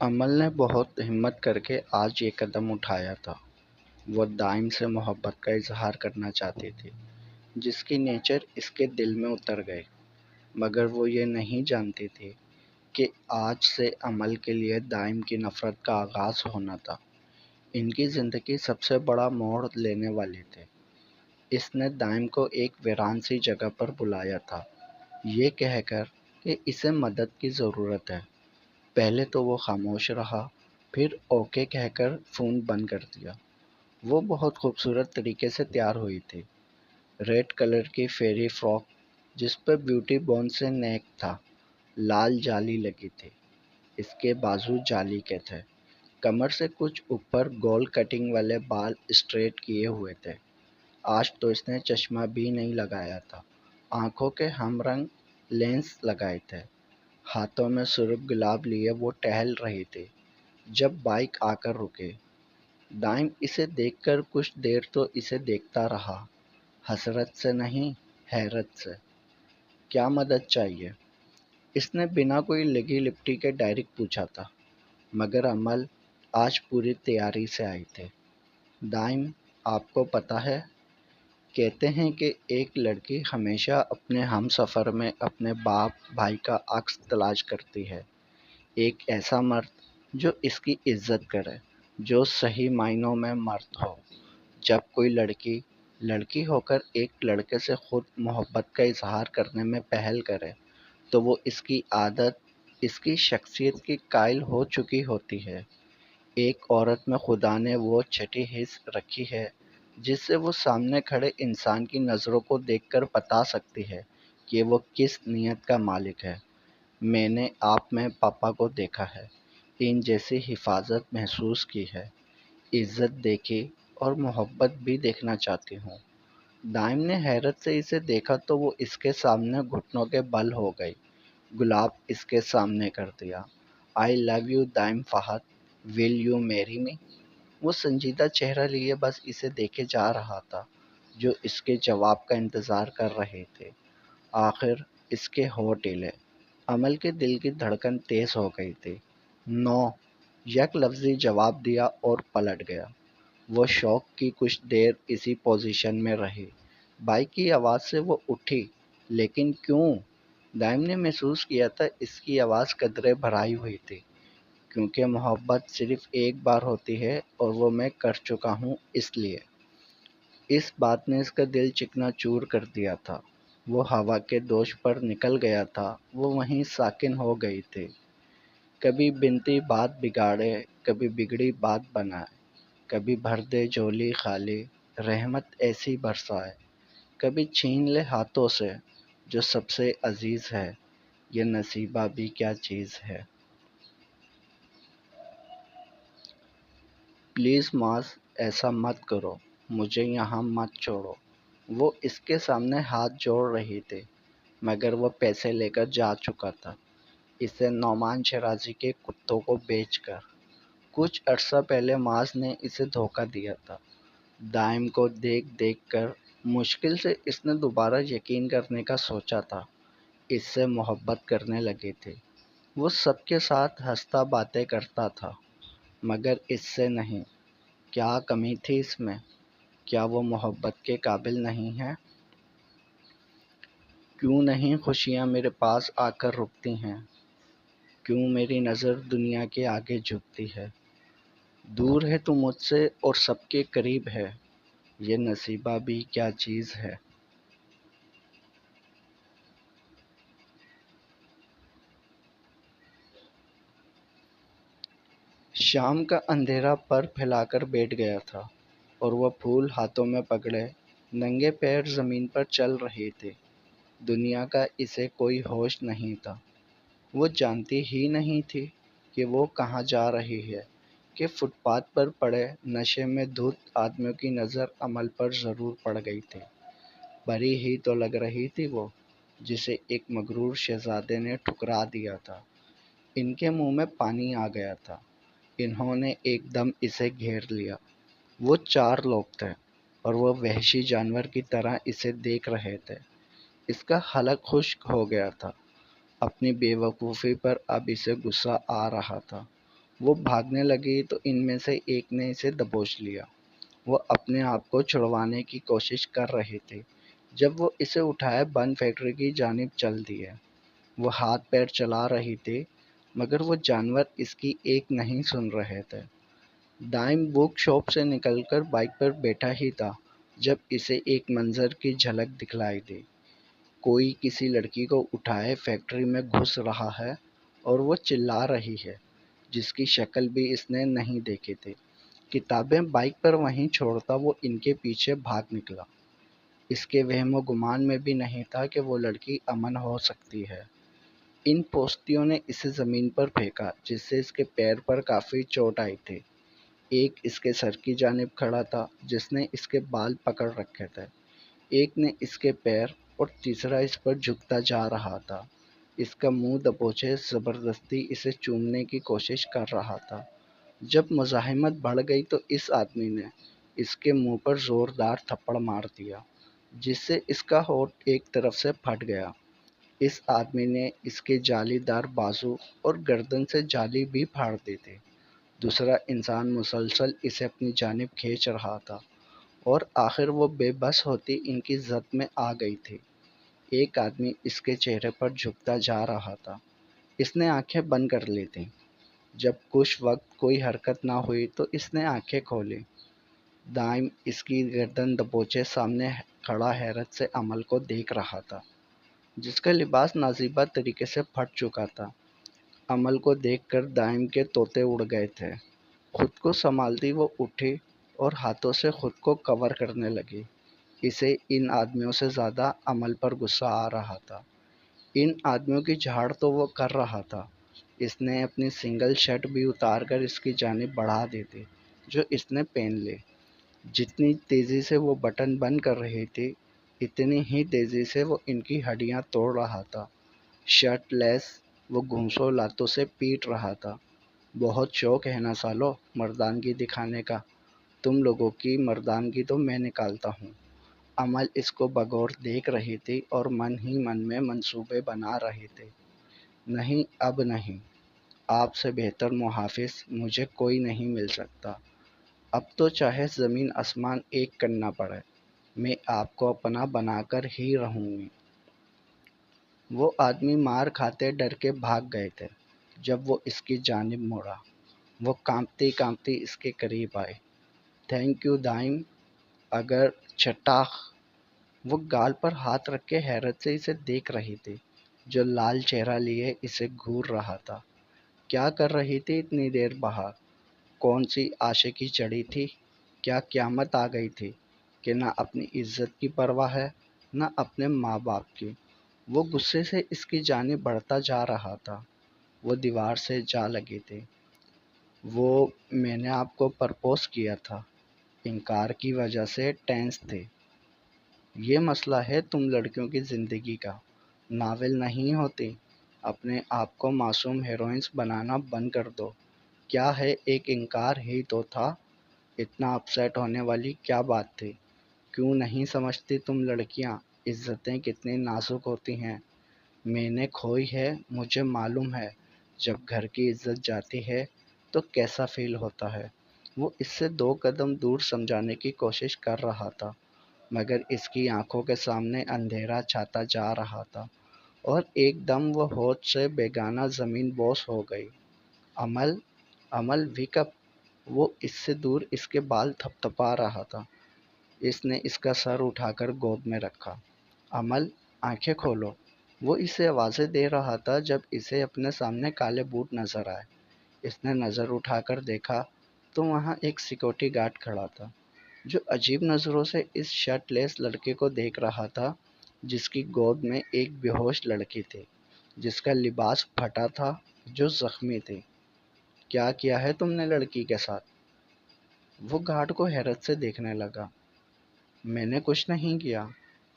امل نے بہت ہمت کر کے آج یہ قدم اٹھایا تھا۔ وہ دائم سے محبت کا اظہار کرنا چاہتی تھی، جس کی نیچر اس کے دل میں اتر گئی، مگر وہ یہ نہیں جانتی تھی کہ آج سے امل کے لیے دائم کی نفرت کا آغاز ہونا تھا۔ ان کی زندگی سب سے بڑا موڑ لینے والی تھی۔ اس نے دائم کو ایک ویران سی جگہ پر بلایا تھا، یہ کہہ کر کہ اسے مدد کی ضرورت ہے۔ پہلے تو وہ خاموش رہا، پھر اوکے کہہ کر فون بند کر دیا۔ وہ بہت خوبصورت طریقے سے تیار ہوئی تھی۔ ریڈ کلر کی فیری فراک جس پہ بیوٹی بون سے نیک تھا، لال جالی لگی تھی۔ اس کے بازو جالی کے تھے، کمر سے کچھ اوپر گول کٹنگ والے بال اسٹریٹ کیے ہوئے تھے۔ آج تو اس نے چشمہ بھی نہیں لگایا تھا، آنکھوں کے ہم رنگ لینس لگائے تھے۔ ہاتھوں میں سرخ گلاب لیے وہ ٹہل رہی تھی جب بائک آ کر رکی۔ دائم اسے دیکھ کر کچھ دیر تو اسے دیکھتا رہا، حسرت سے نہیں، حیرت سے۔ کیا مدد چاہیے؟ اس نے بنا کوئی لگی لپٹی کے ڈائریکٹ پوچھا تھا، مگر امل آج پوری تیاری سے آئی تھی۔ دائم، آپ کو پتہ ہے، کہتے ہیں کہ ایک لڑکی ہمیشہ اپنے ہم سفر میں اپنے باپ بھائی کا عکس تلاش کرتی ہے، ایک ایسا مرد جو اس کی عزت کرے، جو صحیح معنوں میں مرد ہو۔ جب کوئی لڑکی ہو کر ایک لڑکے سے خود محبت کا اظہار کرنے میں پہل کرے تو وہ اس کی عادت، اس کی شخصیت کی قائل ہو چکی ہوتی ہے۔ ایک عورت میں خدا نے وہ چھٹی حس رکھی ہے جس سے وہ سامنے کھڑے انسان کی نظروں کو دیکھ کر بتا سکتی ہے کہ وہ کس نیت کا مالک ہے۔ میں نے آپ میں پاپا کو دیکھا ہے، ان جیسی حفاظت محسوس کی ہے، عزت دیکھی اور محبت بھی دیکھنا چاہتی ہوں۔ دائم نے حیرت سے اسے دیکھا تو وہ اس کے سامنے گھٹنوں کے بل ہو گئی، گلاب اس کے سامنے کر دیا۔ آئی لو یو دائم فہد، ول یو میری می؟ وہ سنجیدہ چہرہ لیے بس اسے دیکھے جا رہا تھا، جو اس کے جواب کا انتظار کر رہے تھے۔ آخر اس کے ہونٹ ہلے، امل کے دل کی دھڑکن تیز ہو گئی تھی۔ نو، یک لفظی جواب دیا اور پلٹ گیا۔ وہ شوق کی کچھ دیر اسی پوزیشن میں رہی۔ بائک کی آواز سے وہ اٹھی، لیکن کیوں؟ دائم نے محسوس کیا تھا اس کی آواز قدرے بھرائی ہوئی تھی۔ کیونکہ محبت صرف ایک بار ہوتی ہے اور وہ میں کر چکا ہوں، اس لیے۔ اس بات نے اس کا دل چکنا چور کر دیا تھا۔ وہ ہوا کے دوش پر نکل گیا تھا، وہ وہیں ساکن ہو گئی تھی۔ کبھی بنتی بات بگاڑے، کبھی بگڑی بات بنائے، کبھی بھر دے جھولی خالی، رحمت ایسی برسائے، کبھی چھین لے ہاتھوں سے جو سب سے عزیز ہے، یہ نصیبہ بھی کیا چیز ہے۔ پلیز معاذ، ایسا مت کرو، مجھے یہاں مت چھوڑو۔ وہ اس کے سامنے ہاتھ جوڑ رہی تھی، مگر وہ پیسے لے کر جا چکا تھا، اسے نعمان شرازی کے کتوں کو بیچ کر۔ کچھ عرصہ پہلے معاذ نے اسے دھوکہ دیا تھا۔ دائم کو دیکھ دیکھ کر مشکل سے اس نے دوبارہ یقین کرنے کا سوچا تھا، اس سے محبت کرنے لگی تھی۔ وہ سب کے ساتھ ہنستا باتیں کرتا تھا، مگر اس سے نہیں۔ کیا کمی تھی اس میں؟ کیا وہ محبت کے قابل نہیں ہے؟ کیوں نہیں خوشیاں میرے پاس آ کر رکتی ہیں؟ کیوں میری نظر دنیا کے آگے جھکتی ہے؟ دور ہے تو مجھ سے اور سب کے قریب ہے، یہ نصیبہ بھی کیا چیز ہے۔ شام کا اندھیرا پر پھیلا کر بیٹھ گیا تھا اور وہ پھول ہاتھوں میں پکڑے ننگے پیر زمین پر چل رہی تھی۔ دنیا کا اسے کوئی ہوش نہیں تھا۔ وہ جانتی ہی نہیں تھی کہ وہ کہاں جا رہی ہے، کہ فٹ پاتھ پر پڑے نشے میں دھت آدمیوں کی نظر امل پر ضرور پڑ گئی تھی۔ پری ہی تو لگ رہی تھی وہ، جسے ایک مغرور شہزادے نے ٹھکرا دیا تھا۔ ان کے منہ میں پانی آ گیا تھا، انہوں نے ایک دم اسے گھیر لیا۔ وہ چار لوگ تھے اور وہ وحشی جانور کی طرح اسے دیکھ رہے تھے۔ اس کا حلق خشک ہو گیا تھا، اپنی بے وقوفی پر اب اسے غصہ آ رہا تھا۔ وہ بھاگنے لگی تو ان میں سے ایک نے اسے دبوچ لیا۔ وہ اپنے آپ کو چھڑوانے کی کوشش کر رہے تھے جب وہ اسے اٹھائے بند فیکٹری کی جانب چل دیے۔ وہ ہاتھ پیر چلا رہی تھی مگر وہ جانور اس کی ایک نہیں سن رہے تھے۔ دائم بک شاپ سے نکل کر بائک پر بیٹھا ہی تھا جب اسے ایک منظر کی جھلک دکھلائی دی۔ کوئی کسی لڑکی کو اٹھائے فیکٹری میں گھس رہا ہے اور وہ چلا رہی ہے جس کی شکل بھی اس نے نہیں دیکھی تھی۔ کتابیں بائک پر وہیں چھوڑتا وہ ان کے پیچھے بھاگ نکلا۔ اس کے وہم و گمان میں بھی نہیں تھا کہ وہ لڑکی امن ہو سکتی ہے۔ ان پوستیوں نے اسے زمین پر پھینکا جس سے اس کے پیر پر کافی چوٹ آئی تھی۔ ایک اس کے سر کی جانب کھڑا تھا جس نے اس کے بال پکڑ رکھے تھے، ایک نے اس کے پیر، اور تیسرا اس پر جھکتا جا رہا تھا۔ اس کا منہ دبوچے زبردستی اسے چومنے کی کوشش کر رہا تھا۔ جب مزاحمت بڑھ گئی تو اس آدمی نے اس کے منہ پر زوردار تھپڑ مار دیا جس سے اس کا ہونٹ ایک طرف سے پھٹ گیا۔ اس آدمی نے اس کے جالی دار بازو اور گردن سے جالی بھی پھاڑ دی تھی۔ دوسرا انسان مسلسل اسے اپنی جانب کھینچ رہا تھا اور آخر وہ بے بس ہوتی ان کی زد میں آ گئی تھی۔ ایک آدمی اس کے چہرے پر جھکتا جا رہا تھا۔ اس نے آنکھیں بند کر لی تھیں۔ جب کچھ وقت کوئی حرکت نہ ہوئی تو اس نے آنکھیں کھولی۔ دائم اس کی گردن دبوچے سامنے کھڑا حیرت سے عمل کو دیکھ رہا تھا جس کا لباس نازیبہ طریقے سے پھٹ چکا تھا۔ عمل کو دیکھ کر دائم کے طوطے اڑ گئے تھے۔ خود کو سنبھالتی وہ اٹھی اور ہاتھوں سے خود کو کور کرنے لگی۔ اسے ان آدمیوں سے زیادہ عمل پر غصہ آ رہا تھا۔ ان آدمیوں کی جھاڑ تو وہ کر رہا تھا۔ اس نے اپنی سنگل شرٹ بھی اتار کر اس کی جانب بڑھا دی تھی جو اس نے پہن لی۔ جتنی تیزی سے وہ بٹن بند کر رہی تھی اتنی ہی تیزی سے وہ ان کی ہڈیاں توڑ رہا تھا۔ شرٹ لیس وہ گھونسوں لاتوں سے پیٹ رہا تھا۔ بہت شوق ہے نا سالو مردانگی دکھانے کا، تم لوگوں کی مردانگی تو میں نکالتا ہوں۔ عمل اس کو بغور دیکھ رہی تھی اور من ہی من میں منصوبے بنا رہی تھی۔ نہیں، اب نہیں، آپ سے بہتر محافظ مجھے کوئی نہیں مل سکتا۔ اب تو چاہے زمین آسمان ایک کرنا پڑے، میں آپ کو اپنا بنا کر ہی رہوں گی۔ وہ آدمی مار کھاتے ڈر کے بھاگ گئے تھے۔ جب وہ اس کی جانب مڑا، وہ کانپتی کانپتی اس کے قریب آئے۔ تھینک یو دائم، اگر چٹاخ۔ وہ گال پر ہاتھ رکھ کے حیرت سے اسے دیکھ رہی تھی جو لال چہرہ لیے اسے گھور رہا تھا۔ کیا کر رہی تھی اتنی دیر باہر؟ کون سی عاشقی چڑھی تھی؟ کیا قیامت آ گئی تھی کہ نہ اپنی عزت کی پرواہ ہے نہ اپنے ماں باپ کی؟ وہ غصے سے اس کی جانب بڑھتا جا رہا تھا۔ وہ دیوار سے جا لگی تھی۔ وہ میں نے آپ کو پرپوز کیا تھا، انکار کی وجہ سے ٹینس تھی۔ یہ مسئلہ ہے تم لڑکیوں کی زندگی کا، ناول نہیں ہوتی۔ اپنے آپ کو معصوم ہیروئنز بنانا بند کر دو۔ کیا ہے، ایک انکار ہی تو تھا، اتنا اپسیٹ ہونے والی کیا بات تھی؟ کیوں نہیں سمجھتی تم لڑکیاں عزتیں کتنی نازک ہوتی ہیں؟ میں نے کھوئی ہے، مجھے معلوم ہے جب گھر کی عزت جاتی ہے تو کیسا فیل ہوتا ہے۔ وہ اس سے 2 قدم دور سمجھانے کی کوشش کر رہا تھا مگر اس کی آنکھوں کے سامنے اندھیرا چھاتا جا رہا تھا اور ایک دم وہ ہوش سے بیگانہ زمین بوس ہو گئی۔ عمل، عمل ویک اپ۔ وہ اس سے دور اس کے بال تھپ تھپا رہا تھا۔ اس نے اس کا سر اٹھا کر گود میں رکھا۔ عمل، آنکھیں کھولو۔ وہ اسے آوازیں دے رہا تھا جب اسے اپنے سامنے کالے بوٹ نظر آئے۔ اس نے نظر اٹھا کر دیکھا تو وہاں ایک سیکورٹی گارڈ کھڑا تھا جو عجیب نظروں سے اس شرٹ لیس لڑکے کو دیکھ رہا تھا جس کی گود میں ایک بے ہوش لڑکی تھی جس کا لباس پھٹا تھا، جو زخمی تھی۔ کیا کیا ہے تم نے لڑکی کے ساتھ؟ وہ گارڈ کو حیرت سے دیکھنے لگا۔ میں نے کچھ نہیں کیا،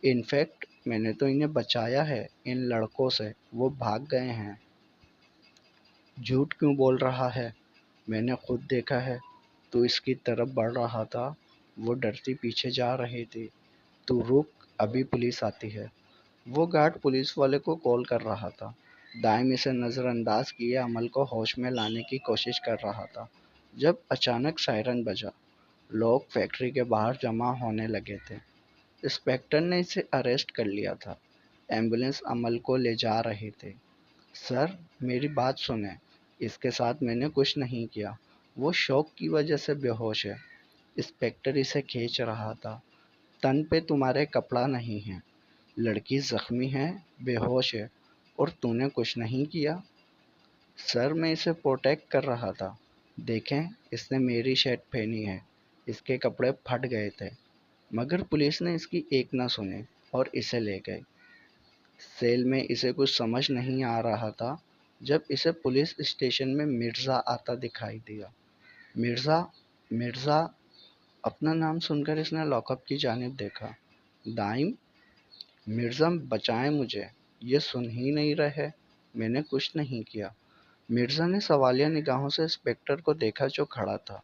انفیکٹ میں نے تو انہیں بچایا ہے ان لڑکوں سے، وہ بھاگ گئے ہیں۔ جھوٹ کیوں بول رہا ہے؟ میں نے خود دیکھا ہے، تو اس کی طرف بڑھ رہا تھا، وہ ڈرتی پیچھے جا رہی تھی۔ تو رک، ابھی پولیس آتی ہے۔ وہ گارڈ پولیس والے کو کال کر رہا تھا۔ دائم اسے نظر انداز کیے عمل کو ہوش میں لانے کی کوشش کر رہا تھا جب اچانک سائرن بجا۔ لوگ فیکٹری کے باہر جمع ہونے لگے تھے۔ انسپکٹر نے اسے اریسٹ کر لیا تھا۔ ایمبولینس عمل کو لے جا رہے تھے۔ سر، میری بات سنیں، اس کے ساتھ میں نے کچھ نہیں کیا، وہ شوق کی وجہ سے بے ہوش ہے۔ انسپکٹر اسے کھینچ رہا تھا۔ تن پہ تمہارے کپڑا نہیں ہے، لڑکی زخمی ہے، بے ہوش ہے، اور تو نے کچھ نہیں کیا۔ سر، میں اسے پروٹیکٹ کر رہا تھا۔ دیکھیں، اس نے میری شرٹ پہنی ہے، اس کے کپڑے پھٹ گئے تھے، مگر پولیس نے اس کی ایک نہ سنی اور اسے لے گئے۔ سیل میں اسے کچھ سمجھ نہیں آ رہا تھا جب اسے پولیس اسٹیشن میں مرزا آتا دکھائی دیا۔ مرزا، مرزا، اپنا نام سن کر اس نے لاک اپ کی جانب دیکھا۔ دائم، مرزا بچائیں مجھے، یہ سن ہی نہیں رہے، میں نے کچھ نہیں کیا۔ مرزا نے سوالیہ نگاہوں سے انسپکٹر کو دیکھا جو کھڑا تھا۔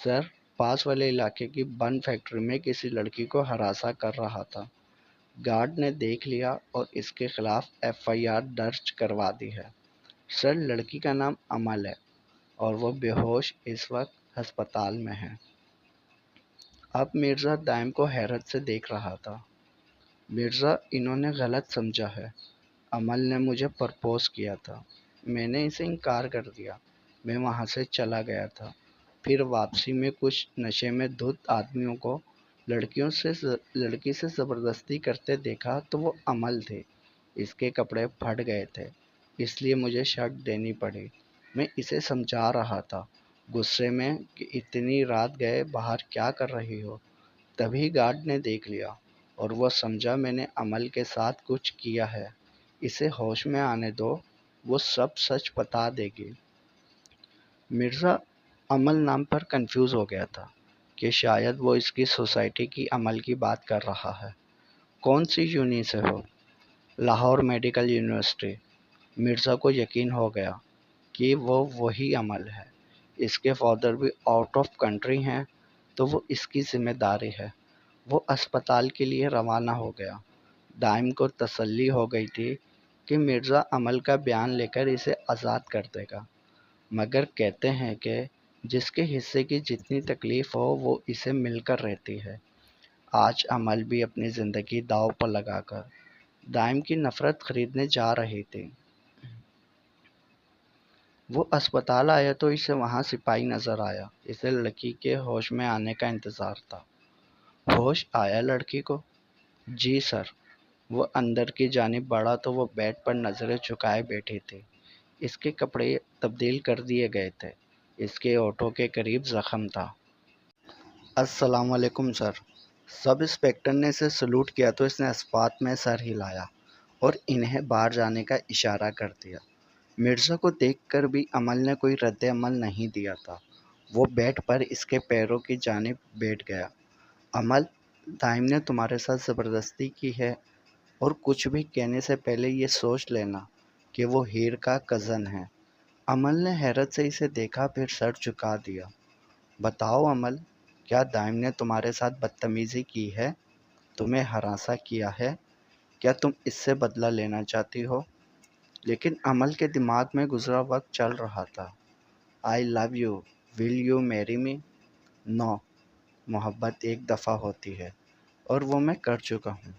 سر، پاس والے علاقے کی بن فیکٹری میں کسی لڑکی کو ہراساں کر رہا تھا، گارڈ نے دیکھ لیا اور اس کے خلاف ایف آئی آر درج کروا دی ہے۔ سر، لڑکی کا نام امل ہے اور وہ بے ہوش اس وقت ہسپتال میں ہے۔ اب مرزا دائم کو حیرت سے دیکھ رہا تھا۔ مرزا، انہوں نے غلط سمجھا ہے، امل نے مجھے پرپوز کیا تھا، میں نے اسے انکار کر دیا، میں وہاں سے چلا گیا تھا، پھر واپسی میں کچھ نشے میں دھت آدمیوں کو لڑکی سے زبردستی کرتے دیکھا تو وہ امل تھے، اس کے کپڑے پھٹ گئے تھے، اس لیے مجھے شرٹ دینی پڑی۔ میں اسے سمجھا رہا تھا غصے میں کہ اتنی رات گئے باہر کیا کر رہی ہو، تبھی گارڈ نے دیکھ لیا اور وہ سمجھا میں نے امل کے ساتھ کچھ کیا ہے، اسے ہوش میں آنے دو، وہ سب سچ بتا دے گی۔ مرزا امل نام پر کنفیوز ہو گیا تھا کہ شاید وہ اس کی سوسائٹی کی عمل کی بات کر رہا ہے۔ کون سی یونی سے ہو؟ Lahore medical university. مرزا کو یقین ہو گیا کہ وہ وہی عمل ہے۔ اس کے فادر بھی آؤٹ آف کنٹری ہیں تو وہ اس کی ذمہ داری ہے۔ وہ اسپتال کے لیے روانہ ہو گیا۔ دائم کو تسلی ہو گئی تھی کہ مرزا عمل کا بیان لے کر اسے آزاد کر دے گا، مگر کہتے ہیں کہ جس کے حصے کی جتنی تکلیف ہو وہ اسے مل کر رہتی ہے۔ آج عمل بھی اپنی زندگی داؤ پر لگا کر دائم کی نفرت خریدنے جا رہی تھی۔ وہ اسپتال آیا تو اسے وہاں سپاہی نظر آیا۔ اسے لڑکی کے ہوش میں آنے کا انتظار تھا۔ ہوش آیا لڑکی کو؟ جی سر۔ وہ اندر کی جانب بڑھا تو وہ بیڈ پر نظریں جھکائے بیٹھی تھی۔ اس کے کپڑے تبدیل کر دیے گئے تھے، اس کے ہونٹوں کے قریب زخم تھا۔ السلام علیکم سر۔ سب انسپکٹر نے اسے سلوٹ کیا تو اس نے اسپات میں سر ہلایا اور انہیں باہر جانے کا اشارہ کر دیا۔ مرزا کو دیکھ کر بھی عمل نے کوئی رد عمل نہیں دیا تھا۔ وہ بیڈ پر اس کے پیروں کی جانب بیٹھ گیا۔ عمل، دائم نے تمہارے ساتھ زبردستی کی ہے اور کچھ بھی کہنے سے پہلے یہ سوچ لینا کہ وہ ہیر کا کزن ہے۔ عمل نے حیرت سے اسے دیکھا پھر سر جھکا دیا۔ بتاؤ عمل، کیا دائم نے تمہارے ساتھ بدتمیزی کی ہے؟ تمہیں ہراساں کیا ہے؟ کیا تم اس سے بدلہ لینا چاہتی ہو؟ لیکن عمل کے دماغ میں گزرا وقت چل رہا تھا۔ آئی لو یو، ول یو میری می؟ نو، محبت ایک دفعہ ہوتی ہے اور وہ میں کر چکا ہوں۔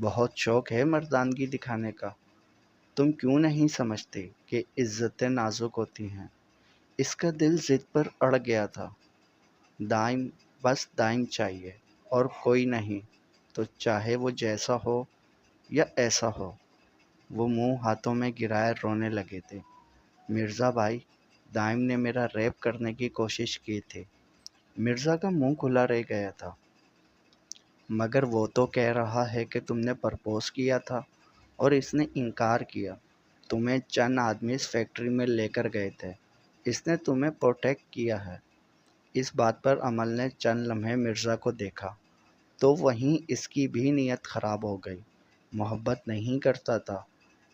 بہت شوق ہے مردانگی دکھانے کا۔ تم کیوں نہیں سمجھتی کہ عزتیں نازک ہوتی ہیں؟ اس کا دل ضد پر اڑ گیا تھا۔ دائم، بس دائم چاہیے اور کوئی نہیں، تو چاہے وہ جیسا ہو یا ایسا ہو۔ وہ منہ ہاتھوں میں گرائے رونے لگے تھے۔ مرزا بھائی، دائم نے میرا ریپ کرنے کی کوشش کی تھی۔ مرزا کا منہ کھلا رہ گیا تھا۔ مگر وہ تو کہہ رہا ہے کہ تم نے پرپوز کیا تھا اور اس نے انکار کیا۔ تمہیں چند آدمی اس فیکٹری میں لے کر گئے تھے، اس نے تمہیں پروٹیکٹ کیا ہے۔ اس بات پر عمل نے چند لمحے مرزا کو دیکھا تو وہیں اس کی بھی نیت خراب ہو گئی۔ محبت نہیں کرتا تھا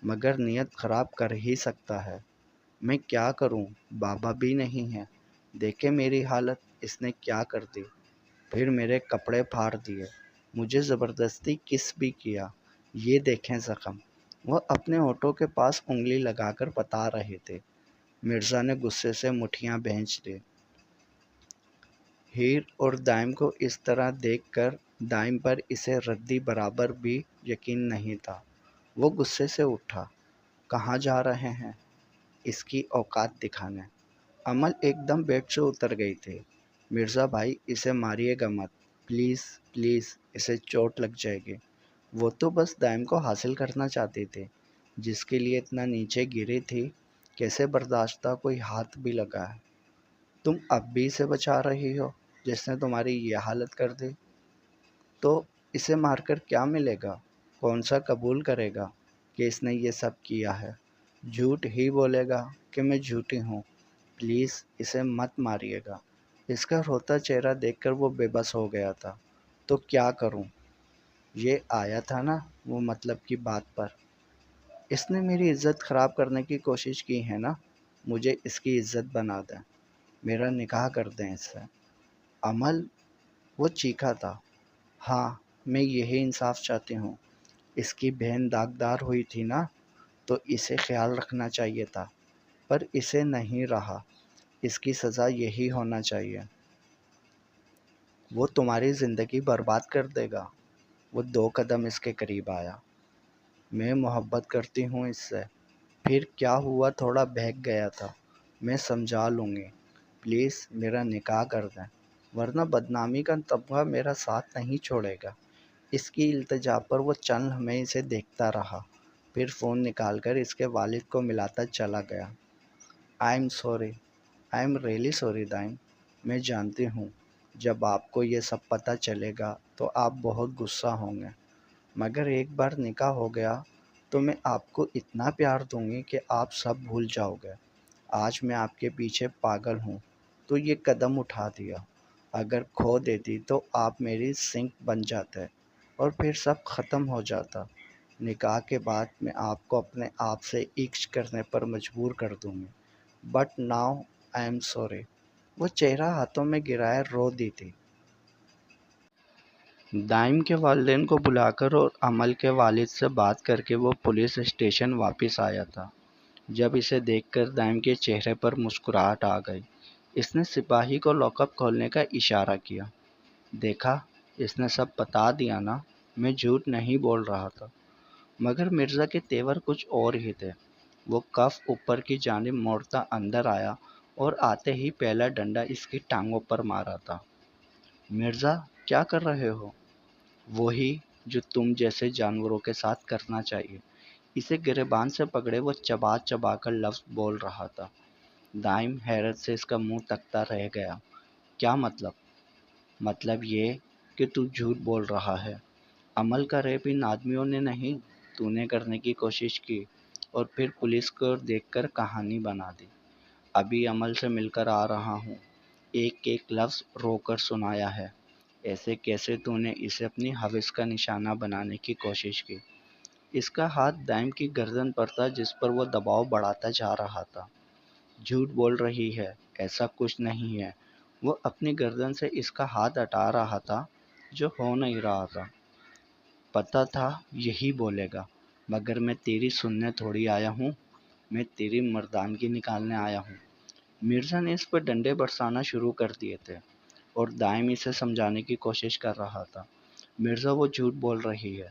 مگر نیت خراب کر ہی سکتا ہے۔ میں کیا کروں، بابا بھی نہیں ہے، دیکھیں میری حالت، اس نے کیا کر دی، پھر میرے کپڑے پھاڑ دیے، مجھے زبردستی کس بھی کیا، یہ دیکھیں زخم۔ وہ اپنے ہونٹوں کے پاس انگلی لگا کر بتا رہے تھے۔ مرزا نے غصے سے مٹھیاں بھینچ لی۔ ہیر اور دائم کو اس طرح دیکھ کر دائم پر اسے ردی برابر بھی یقین نہیں تھا۔ وہ غصے سے اٹھا۔ کہاں جا رہے ہیں؟ اس کی اوقات دکھانے۔ عمل ایک دم بیڈ سے اتر گئی تھی۔ مرزا بھائی اسے ماریے گا مت، پلیز پلیز، اسے چوٹ لگ جائے گی۔ وہ تو بس دائم کو حاصل کرنا چاہتی تھی، جس کے لیے اتنا نیچے گری تھی۔ کیسے برداشتہ کوئی ہاتھ بھی لگا ہے؟ تم اب بھی اسے بچا رہی ہو جس نے تمہاری یہ حالت کر دی؟ تو اسے مار کر کیا ملے گا؟ کون سا قبول کرے گا کہ اس نے یہ سب کیا ہے؟ جھوٹ ہی بولے گا کہ میں جھوٹی ہوں۔ پلیز اسے مت ماریے گا۔ اس کا روتا چہرہ دیکھ کر وہ بے بس ہو گیا تھا۔ تو کیا کروں؟ یہ آیا تھا نا وہ مطلب کی بات پر۔ اس نے میری عزت خراب کرنے کی کوشش کی ہے نا، مجھے اس کی عزت بنا دیں، میرا نکاح کر دیں اس سے۔ عمل، وہ چیخا تھا۔ ہاں، میں یہی انصاف چاہتی ہوں۔ اس کی بہن داغدار ہوئی تھی نا، تو اسے خیال رکھنا چاہیے تھا، پر اسے نہیں رہا۔ اس کی سزا یہی ہونا چاہیے۔ وہ تمہاری زندگی برباد کر دے گا۔ وہ 2 قدم اس کے قریب آیا۔ میں محبت کرتی ہوں اس سے۔ پھر کیا ہوا؟ تھوڑا بہک گیا تھا۔ میں سمجھا لوں گی، پلیز میرا نکاح کر دیں، ورنہ بدنامی کا طبقہ میرا ساتھ نہیں چھوڑے گا۔ اس کی التجا پر وہ چند لمحے اسے دیکھتا رہا، پھر فون نکال کر اس کے والد کو ملاتا چلا گیا۔ آئی ایم ریئلی سوری دائم۔ میں جانتی ہوں جب آپ کو یہ سب پتہ چلے گا تو آپ بہت غصہ ہوں گے، مگر ایک بار نکاح ہو گیا تو میں آپ کو اتنا پیار دوں گی کہ آپ سب بھول جاؤ گے۔ آج میں آپ کے پیچھے پاگل ہوں تو یہ قدم اٹھا دیا۔ اگر کھو دیتی تو آپ میری سنک بن جاتے اور پھر سب ختم ہو جاتا۔ نکاح کے بعد میں آپ کو اپنے آپ سے عشق کرنے پر مجبور کر دوں گی، but now I am sorry. وہ چہرہ ہاتھوں میں گرائے رو دی تھی۔ دائم کے والدین کو بلا کر اور عمل کے والد سے بات کر کے وہ پولیس اسٹیشن واپس آیا تھا۔ جب اسے دیکھ کر دائم کے چہرے پر مسکراہٹ آ گئی۔ اس نے سپاہی کو لاک اپ کھولنے کا اشارہ کیا۔ دیکھا، اس نے سب بتا دیا نا، میں جھوٹ نہیں بول رہا تھا۔ مگر مرزا کے تیور کچھ اور ہی تھے۔ وہ کف اوپر کی جانب موڑتا اندر آیا اور آتے ہی پہلا ڈنڈا اس کی ٹانگوں پر مارا تھا۔ مرزا، کیا کر رہے ہو؟ وہی جو تم جیسے جانوروں کے ساتھ کرنا چاہیے۔ اسے گریبان سے پکڑے وہ چبا چبا کر لفظ بول رہا تھا۔ دائم حیرت سے اس کا منہ تکتا رہ گیا۔ کیا مطلب؟ مطلب یہ کہ تو جھوٹ بول رہا ہے۔ عمل کا ریپ ان آدمیوں نے نہیں، تو نے کرنے کی کوشش کی اور پھر پولیس کو دیکھ کر کہانی بنا دی۔ ابھی عمل سے مل کر آ رہا ہوں، ایک ایک لفظ رو کر سنایا ہے۔ ایسے کیسے تو نے اسے اپنی ہوس کا نشانہ بنانے کی کوشش کی؟ اس کا ہاتھ دائم کی گردن پر تھا جس پر وہ دباؤ بڑھاتا جا رہا تھا۔ جھوٹ بول رہی ہے، ایسا کچھ نہیں ہے۔ وہ اپنی گردن سے اس کا ہاتھ ہٹا رہا تھا جو ہو نہیں رہا تھا۔ پتہ تھا یہی بولے گا، مگر میں تیری سننے تھوڑی آیا ہوں، میں تیری مردانگی نکالنے آیا ہوں۔ مرزا نے اس پر ڈنڈے برسانا شروع کر دیے تھے اور دائم اسے سمجھانے کی کوشش کر رہا تھا۔ مرزا، وہ جھوٹ بول رہی ہے،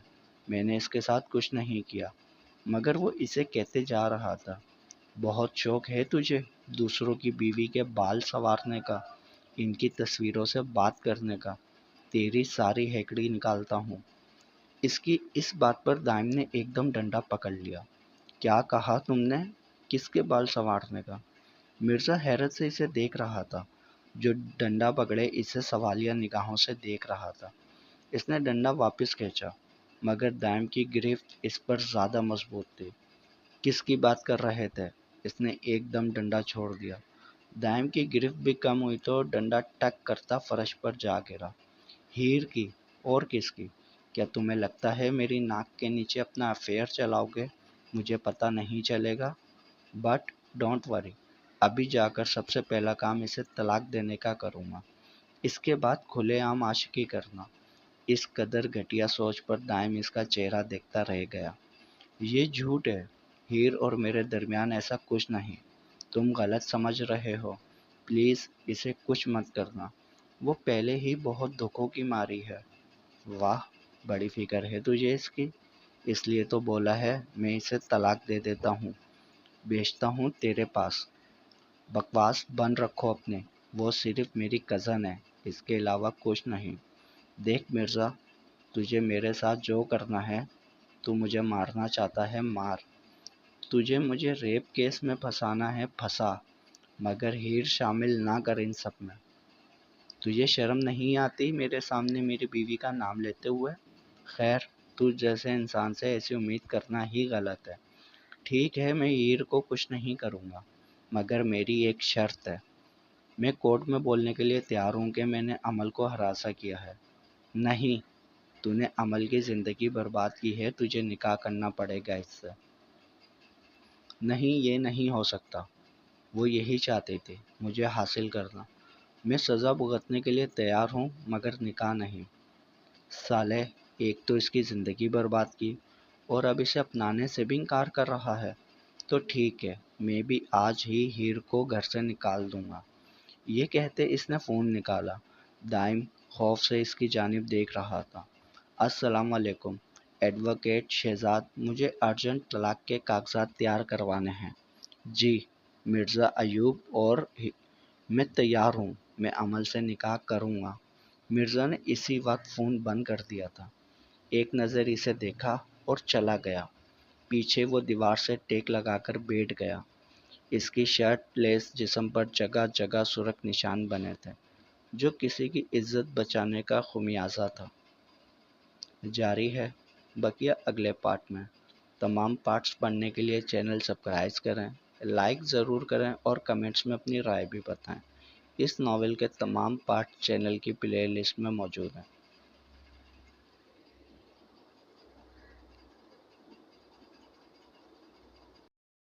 میں نے اس کے ساتھ کچھ نہیں کیا، مگر وہ اسے کہتے جا رہا تھا۔ بہت شوق ہے تجھے دوسروں کی بیوی کے بال سنوارنے کا، ان کی تصویروں سے بات کرنے کا، تیری ساری ہیکڑی نکالتا ہوں۔ اس کی اس بات پر دائم نے ایک دم ڈنڈا پکڑ لیا۔ کیا کہا تم نے؟ کس کے بال سنوارنے کا؟ مرزا حیرت سے اسے دیکھ رہا تھا۔ جو ڈنڈا پکڑے اسے سوالیہ نگاہوں سے دیکھ رہا تھا۔ اس نے ڈنڈا واپس کھینچا، مگر دائم کی گرفت اس پر زیادہ مضبوط تھی۔ کس کی بات کر رہے تھے؟ اس نے ایک دم ڈنڈا چھوڑ دیا۔ دائم کی گرفت بھی کم ہوئی تو ڈنڈا ٹک کرتا فرش پر جا گرا۔ ہیر کی؟ اور کس کی؟ کیا تمہیں لگتا ہے میری ناک کے نیچے اپنا افیئر چلاؤ گے مجھے پتہ نہیں چلے گا؟ بٹ ڈونٹ وری، ابھی جا کر سب سے پہلا کام اسے طلاق دینے کا کروں گا، اس کے بعد کھلے عام عاشقی کرنا۔ اس قدر گھٹیا سوچ پر دائم اس کا چہرہ دیکھتا رہ گیا۔ یہ جھوٹ ہے، ہیر اور میرے درمیان ایسا کچھ نہیں، تم غلط سمجھ رہے ہو، پلیز اسے کچھ مت کرنا، وہ پہلے ہی بہت دکھوں کی ماری ہے۔ واہ، بڑی فکر ہے تجھے اس کی، اس لیے تو بولا ہے میں اسے طلاق دے دیتا ہوں، بھیجتا ہوں تیرے پاس۔ بکواس بند رکھو اپنے، وہ صرف میری کزن ہے، اس کے علاوہ کچھ نہیں۔ دیکھ مرزا، تجھے میرے ساتھ جو کرنا ہے، تو مجھے مارنا چاہتا ہے مار، تجھے مجھے ریپ کیس میں پھنسانا ہے پھنسا، مگر ہیر شامل نہ کر ان سب میں۔ تجھے شرم نہیں آتی میرے سامنے میری بیوی کا نام لیتے ہوئے؟ خیر، تجھ جیسے انسان سے ایسی امید کرنا ہی غلط ہے۔ ٹھیک ہے، میں ہیر کو کچھ نہیں کروں گا، مگر میری ایک شرط ہے۔ میں کورٹ میں بولنے کے لیے تیار ہوں کہ میں نے عمل کو ہراساں کیا ہے۔ نہیں، تو نے عمل کی زندگی برباد کی ہے، تجھے نکاح کرنا پڑے گا اس سے۔ نہیں، یہ نہیں ہو سکتا، وہ یہی چاہتے تھے، مجھے حاصل کرنا۔ میں سزا بھگتنے کے لیے تیار ہوں، مگر نکاح نہیں۔ سالے، ایک تو اس کی زندگی برباد کی، اور اب اسے اپنانے سے بھی انکار کر رہا ہے۔ تو ٹھیک ہے، میں بھی آج ہی ہیر کو گھر سے نکال دوں گا۔ یہ کہتے اس نے فون نکالا۔ دائم خوف سے اس کی جانب دیکھ رہا تھا۔ السلام علیکم ایڈوکیٹ شہزاد، مجھے ارجنٹ طلاق کے کاغذات تیار کروانے ہیں۔ جی مرزا ایوب، اور میں تیار ہوں، میں عمل سے نکاح کروں گا۔ مرزا نے اسی وقت فون بند کر دیا تھا، ایک نظر اسے دیکھا اور چلا گیا۔ پیچھے وہ دیوار سے ٹیک لگا کر بیٹھ گیا۔ اس کی شرٹ لیس جسم پر جگہ جگہ سرخ نشان بنے تھے، جو کسی کی عزت بچانے کا خمیازہ تھا۔ جاری ہے بقیہ اگلے پارٹ میں۔ تمام پارٹس پڑھنے کے لیے چینل سبسکرائب کریں، لائک ضرور کریں اور کمنٹس میں اپنی رائے بھی بتائیں۔ اس ناول کے تمام پارٹ چینل کی پلے لسٹ میں موجود ہیں۔